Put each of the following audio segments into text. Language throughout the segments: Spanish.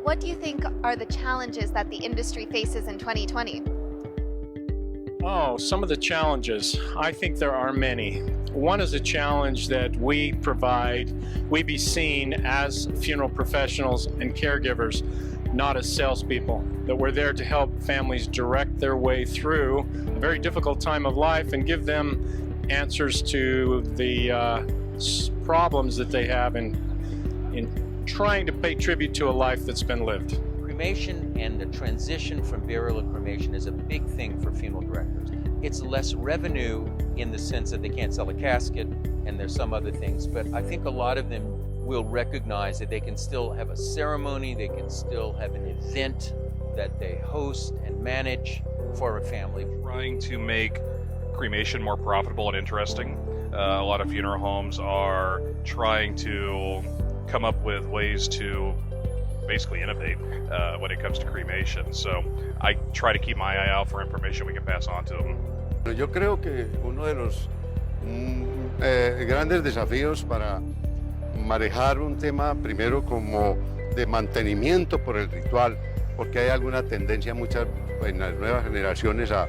What do you think are the challenges that the industry faces in 2020? Oh, some of the challenges. I think there are many. One is a challenge that we provide, we be seen as funeral professionals and caregivers, not as salespeople. That we're there to help families direct their way through a very difficult time of life and give them answers to the problems that they have in trying to pay tribute to a life that's been lived. Cremation and the transition from burial to cremation is a big thing for funeral directors. It's less revenue in the sense that they can't sell a casket and there's some other things, but I think a lot of them will recognize that they can still have a ceremony, they can still have an event that they host and manage for a family. Trying to make cremation more profitable and interesting. A lot of funeral homes are trying to come up with ways to basically innovate when it comes to cremation. So I try to keep my eye out for information we can pass on to them. Yo creo que uno de los grandes desafíos para manejar un tema primero como de mantenimiento por el ritual, porque hay alguna tendencia muchas en las nuevas generaciones a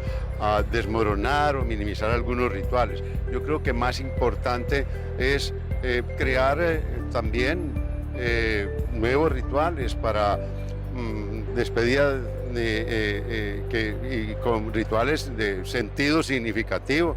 desmoronar o minimizar algunos rituales. Yo creo que más importante es crear también nuevos rituales para despedida y con rituales de sentido significativo,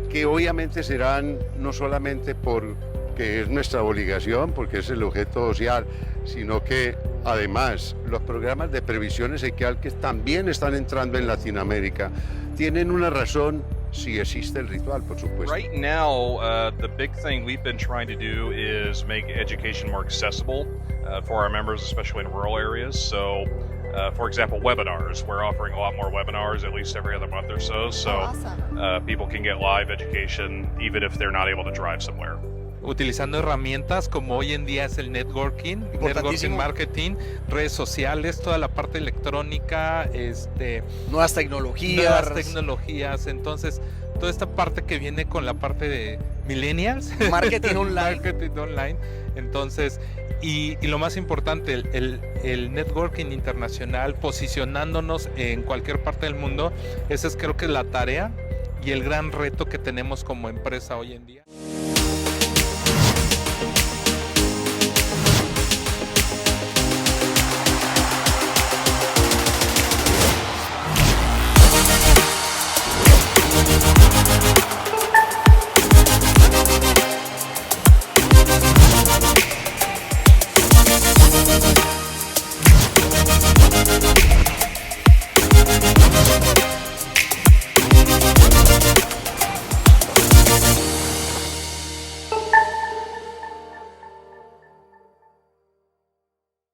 que obviamente serán no solamente porque es nuestra obligación, porque es el objeto social, sino que además los programas de previsión esequial que también están entrando en Latinoamérica tienen una razón si existe el ritual, por supuesto. Right now, the big thing we've been trying to do is make education more accessible for our members, especially in rural areas. So, for example, webinars. We're offering a lot more webinars at least every other month or so. So Awesome. people can get live education even if they're not able to drive somewhere. Utilizando herramientas como hoy en día es el networking marketing, redes sociales, toda la parte electrónica, nuevas tecnologías. Entonces toda esta parte que viene con la parte de millennials, Marketing online. marketing online. Entonces, y lo más importante, el networking internacional, posicionándonos en cualquier parte del mundo, esa es creo que la tarea y el gran reto que tenemos como empresa hoy en día.